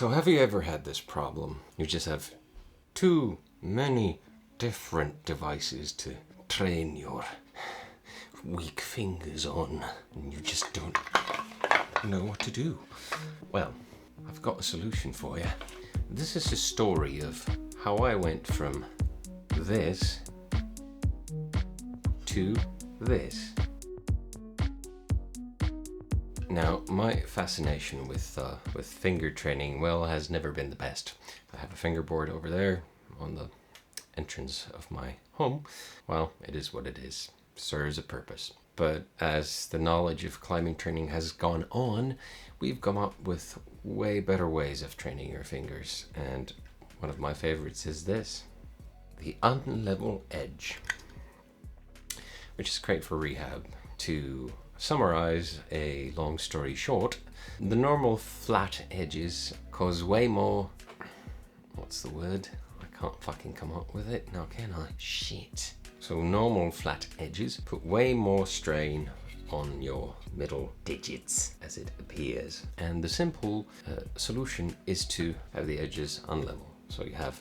So have you ever had this problem? You just have too many different devices to train your weak fingers on, and you just don't know what to do. Well, I've got a solution for you. This is a story of how I went from this to this. Now, my fascination with finger training, well, has never been the best. I have a fingerboard over there on the entrance of my home. Well, it is what it is. Serves a purpose. But as the knowledge of climbing training has gone on, we've come up with way better ways of training your fingers. And one of my favorites is this, the unlevel edge, which is great for rehab. To summarize a long story short, the normal flat edges cause way more, what's the word? I can't fucking come up with it now, can I? Shit. So normal flat edges put way more strain on your middle digits as it appears. And the simple solution is to have the edges unlevel. So you have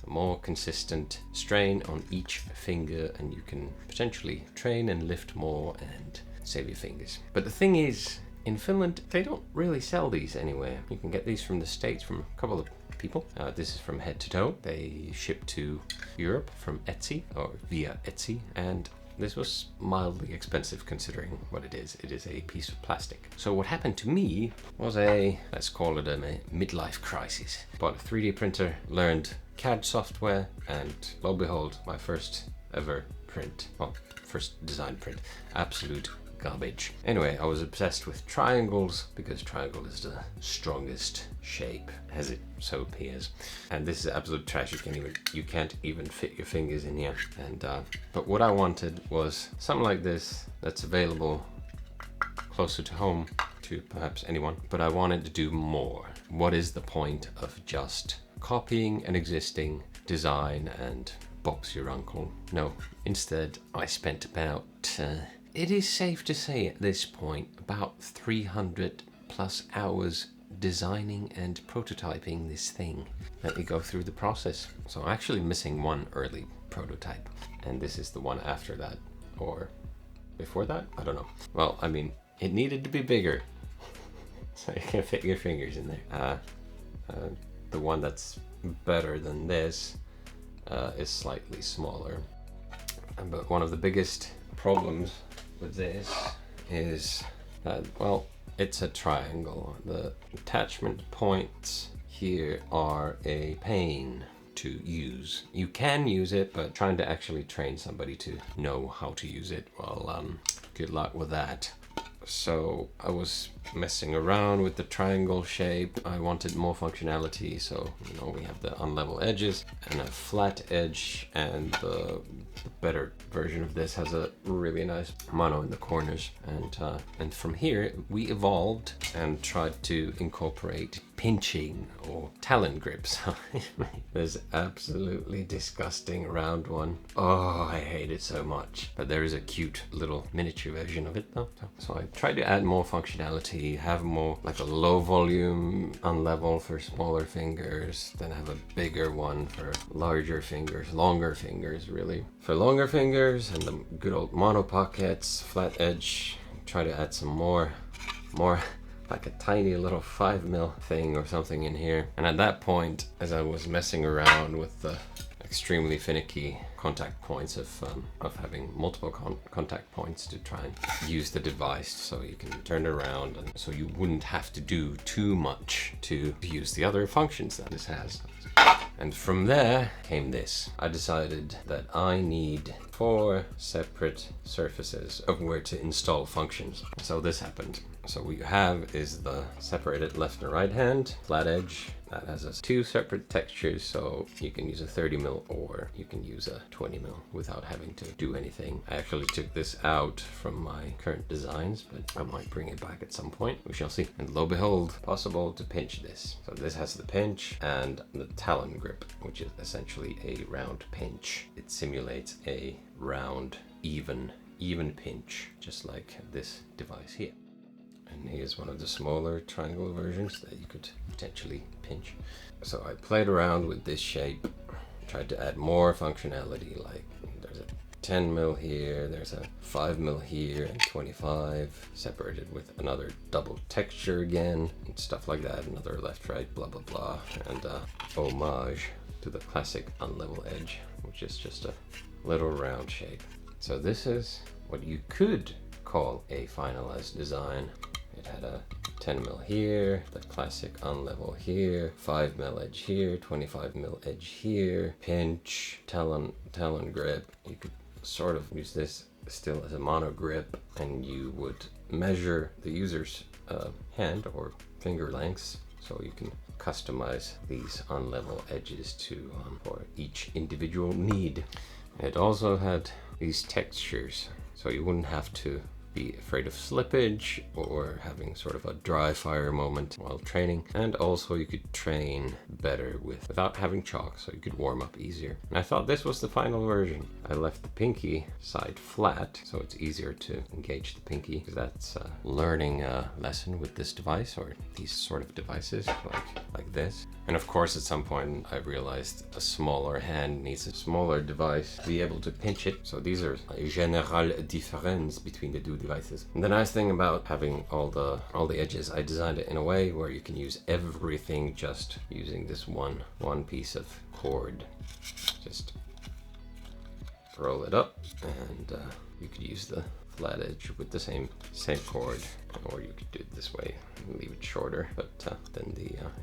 a more consistent strain on each finger, and you can potentially train and lift more and save your fingers. But the thing is, in Finland, they don't really sell these anywhere. You can get these from the States from a couple of people. This is from Head to Toe. They ship to Europe from Etsy, or via Etsy, and this was mildly expensive considering what it is. It is a piece of plastic. So what happened to me was let's call it a midlife crisis. Bought a 3D printer, learned CAD software, and lo and behold, my first ever print, well, first design print, absolute garbage. Anyway, I was obsessed with triangles because triangle is the strongest shape, as it so appears. And this is absolute trash. You can't even fit your fingers in here. And but what I wanted was something like this that's available closer to home to perhaps anyone. But I wanted to do more. What is the point of just copying an existing design and box your uncle? No. Instead, I spent about it is safe to say at this point about 300 plus hours designing and prototyping this thing. Let me go through the process. So I'm actually missing one early prototype, and this is the one after that, or before that, I don't know. Well, I mean, it needed to be bigger so you can fit your fingers in there. The one that's better than this is slightly smaller, but one of the biggest problems with this is that, well, it's a triangle. The attachment points here are a pain to use. You can use it, but trying to actually train somebody to know how to use it, well, good luck with that. So I was messing around with the triangle shape. I wanted more functionality, so we have the unlevel edges and a flat edge, and the better version of this has a really nice mono in the corners. And from here we evolved and tried to incorporate pinching or talon grips. This absolutely disgusting round one. Oh, I hate it so much. But there is a cute little miniature version of it though. So I tried to add more functionality, have more like a low volume unlevel for smaller fingers, then have a bigger one for larger fingers, longer fingers really. For longer fingers and the good old mono pockets, flat edge, try to add some more like a tiny little 5mm thing or something in here. And at that point, as I was messing around with the extremely finicky contact points of having multiple contact points to try and use the device so you can turn it around, and so you wouldn't have to do too much to use the other functions that this has. And from there came this. I decided that I need 4 separate surfaces of where to install functions. So this happened. So what you have is the separated left and right hand, flat edge, that has 2 separate textures, so you can use a 30mm or you can use a 20mm without having to do anything. I actually took this out from my current designs, but I might bring it back at some point. We shall see. And lo and behold, possible to pinch this. So this has the pinch and the talon grip, which is essentially a round pinch. It simulates a round, even pinch, just like this device here. And here's one of the smaller triangle versions that you could potentially pinch. So I played around with this shape, tried to add more functionality, like there's a 10 mil here, there's a 5 mil here, and 25 separated with another double texture again, and stuff like that, another left, right, blah, blah, blah, and homage to the classic unlevel edge, which is just a little round shape. So this is what you could call a finalized design. It had a 10 mil here, the classic unlevel here, 5 mil edge here, 25 mil edge here, pinch, talon grip. You could sort of use this still as a mono grip, and you would measure the user's hand or finger lengths, so you can customize these unlevel edges to for each individual need. It also had these textures, so you wouldn't have to be afraid of slippage or having sort of a dry fire moment while training. And also you could train better without having chalk, so you could warm up easier. And I thought this was the final version. I left the pinky side flat, so it's easier to engage the pinky, because that's a learning lesson with this device, or these sort of devices like this. And of course at some point I realized a smaller hand needs a smaller device to be able to pinch it. So these are a general difference between the two devices. And the nice thing about having all the edges, I designed it in a way where you can use everything just using this one piece of cord. Just roll it up, and you could use the flat edge with the same cord, or you could do it this way and leave it shorter, but then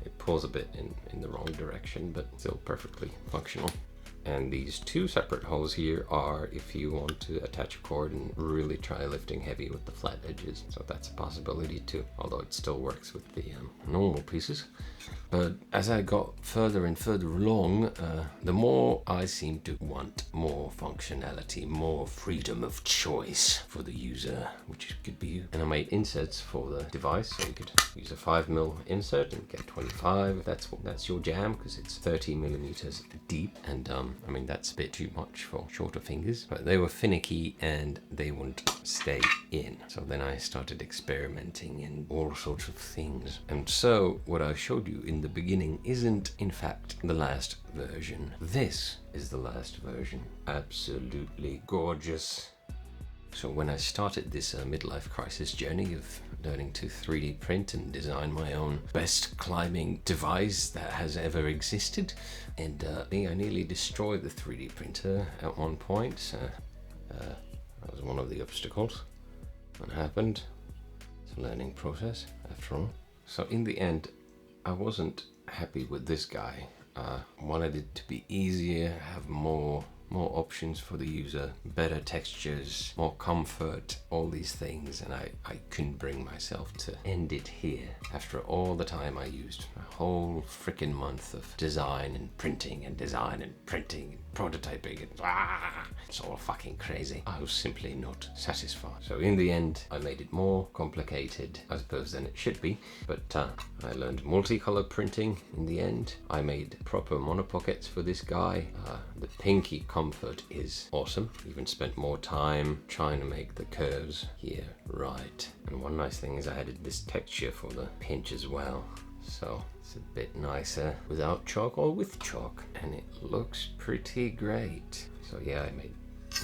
it pulls a bit in the wrong direction, but still perfectly functional. And these two separate holes here are if you want to attach a cord and really try lifting heavy with the flat edges. So that's a possibility too, although it still works with the normal pieces. But as I got further and further along, the more I seemed to want more functionality, more freedom of choice for the user, which could be, and I made inserts for the device, so you could use a 5 mil insert and get 25. That's your jam, because it's 30 millimeters deep, and I mean that's a bit too much for shorter fingers, but they were finicky and they wouldn't stay in. So then I started experimenting in all sorts of things, and so what I showed you in the beginning isn't in fact the last version. This is the last version. Absolutely gorgeous. So when I started this midlife crisis journey of learning to 3D print and design my own best climbing device that has ever existed, and I nearly destroyed the 3D printer at one point. That was one of the obstacles that happened. It's a learning process after all. So in the end, I wasn't happy with this guy. Wanted it to be easier, have more options for the user, better textures, more comfort, all these things, and I couldn't bring myself to end it here after all the time I used. A whole freaking month of design and printing and prototyping and it's all fucking crazy. I was simply not satisfied. So in the end, I made it more complicated, I suppose, than it should be, but I learned multicolor printing in the end. I made proper monopockets for this guy. The pinky comfort is awesome. Even spent more time trying to make the curves here right. And one nice thing is I added this texture for the pinch as well. So it's a bit nicer without chalk or with chalk, and it looks pretty great. So yeah, I made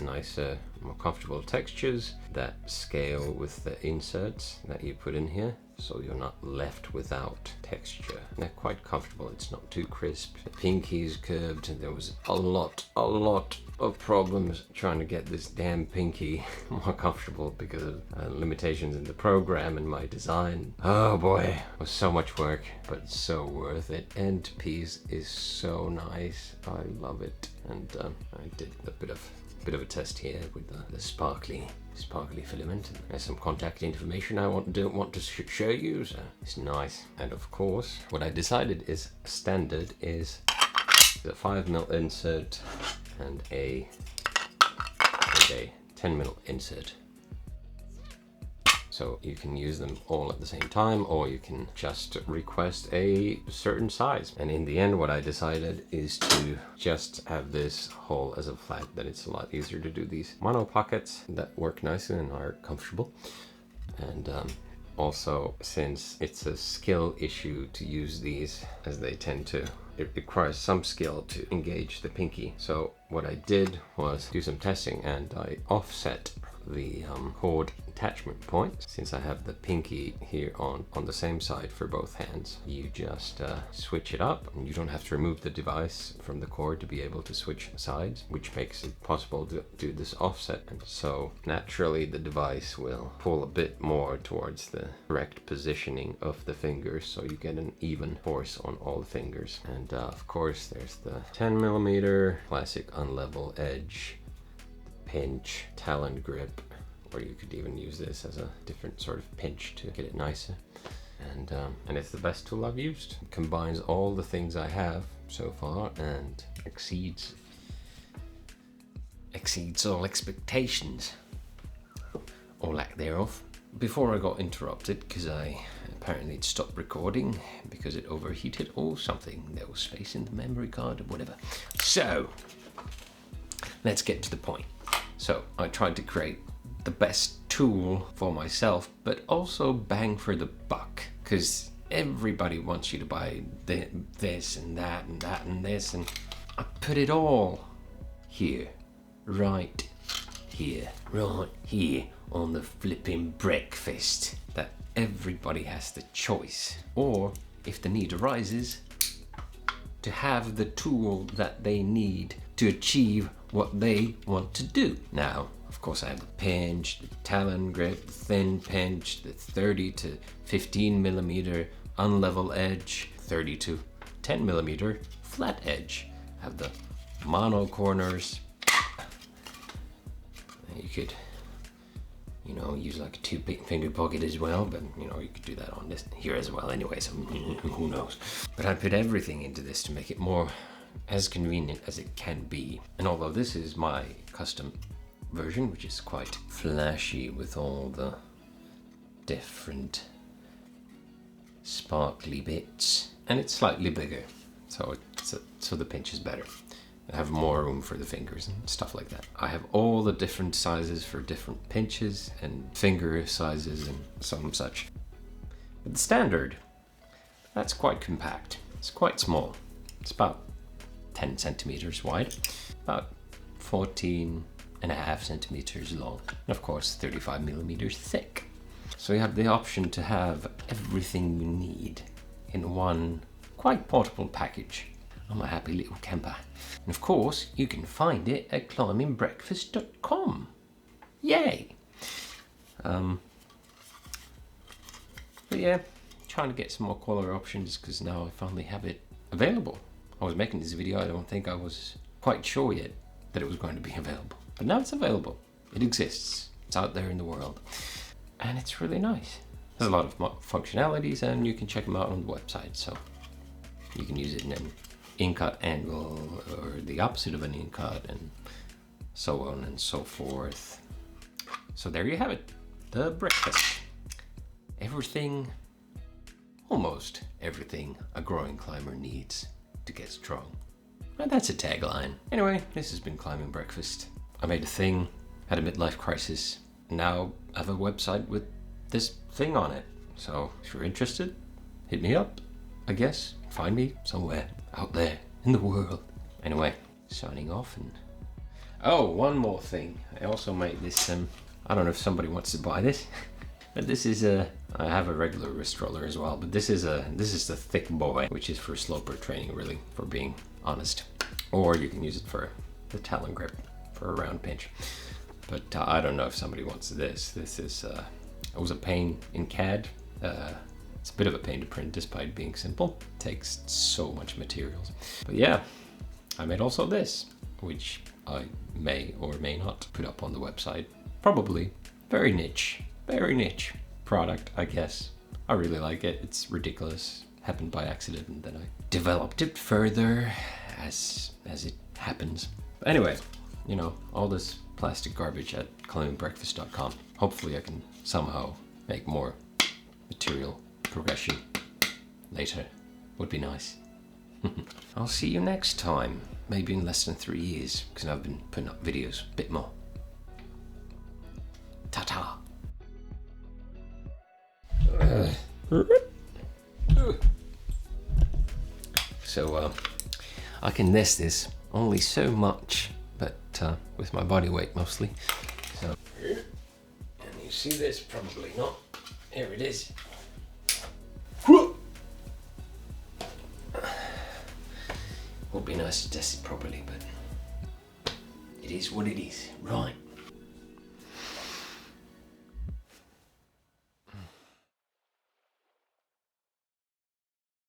nicer, more comfortable textures that scale with the inserts that you put in here, so you're not left without texture. And they're quite comfortable, it's not too crisp. The pinky is curved, and there was a lot of problems trying to get this damn pinky more comfortable because of limitations in the program and my design. Oh boy, it was so much work, but so worth it. End piece is so nice, I love it. And I did a bit of a test here with the sparkly filament. There's some contact information I don't want to show you, so it's nice. And of course, what I decided is standard is the 5 mil insert and a 10 mil insert. So you can use them all at the same time, or you can just request a certain size. And in the end, what I decided is to just have this hole as a flat, then it's a lot easier to do these mono pockets that work nicely and are comfortable. And Also, since it's a skill issue to use these, as they tend to, it requires some skill to engage the pinky. So what I did was do some testing, and I offset the cord attachment point. Since I have the pinky here on the same side for both hands, you just switch it up, and you don't have to remove the device from the cord to be able to switch sides, which makes it possible to do this offset. And so naturally the device will pull a bit more towards the correct positioning of the fingers, so you get an even force on all the fingers. And of course there's the 10mm classic unlevel edge, pinch, talon grip, or you could even use this as a different sort of pinch to get it nicer. And it's the best tool I've used. It combines all the things I have so far and exceeds all expectations, or lack thereof. Before I got interrupted, because I apparently stopped recording because it overheated or something. There was space in the memory card or whatever. So let's get to the point. So I tried to create the best tool for myself, but also bang for the buck, because everybody wants you to buy this and that and that and this, and I put it all here, right here on the flipping Brekfast, that everybody has the choice, or if the need arises, to have the tool that they need to achieve what they want to do. Now, of course, I have the pinch, the talon grip, the thin pinch, the 30 to 15mm unlevel edge, 30 to 10mm flat edge. I have the mono corners. You could, use like a 2-finger pocket as well, but you could do that on this here as well anyway, so who knows. But I put everything into this to make it more as convenient as it can be. And although this is my custom version, which is quite flashy with all the different sparkly bits, and it's slightly bigger, so the pinch is better. I have more room for the fingers and stuff like that. I have all the different sizes for different pinches and finger sizes and some such. But the standard, that's quite compact. It's quite small. It's about 10 centimeters wide, about 14.5 centimeters long, and of course 35mm thick. So you have the option to have everything you need in one quite portable package. I'm a happy little camper. And of course, you can find it at climbingbrekfast.com. Yay! But yeah, trying to get some more quality options, because now I finally have it available. I was making this video, I don't think I was quite sure yet that it was going to be available. But now it's available. It exists. It's out there in the world. And it's really nice. There's a lot of functionalities, and you can check them out on the website. So you can use it in an in-cut angle, or the opposite of an in-cut, and so on and so forth. So there you have it, the Brekfast. Everything, almost everything a growing climber needs to get strong. And that's a tagline. Anyway, this has been Climbing Brekfast. I made a thing, had a midlife crisis, now I have a website with this thing on it. So if you're interested, hit me up, I guess. Find me somewhere out there in the world. Anyway, signing off. And oh, one more thing. I also made this, I don't know if somebody wants to buy this, but this is I have a regular wrist roller as well, but this is the thick boy, which is for sloper training, really, for being honest. Or you can use it for the talon grip, for a round pinch. But I don't know if somebody wants this. This is, it was a pain in CAD. It's a bit of a pain to print despite being simple. It takes so much materials. But yeah, I made also this, which I may or may not put up on the website. Probably. Very niche product, I guess. I really like it. It's ridiculous. Happened by accident, and then I developed it further as it happens. But anyway, all this plastic garbage at climbingbrekfast.com. Hopefully I can somehow make more material progression later. Would be nice. I'll see you next time, maybe in less than 3 years, because I've been putting up videos a bit more. Ta-ta. So I can nest this only so much, but with my body weight mostly. So, and you see this? Probably not. Here it is. Would be nice to test it properly, but it is what it is. Right.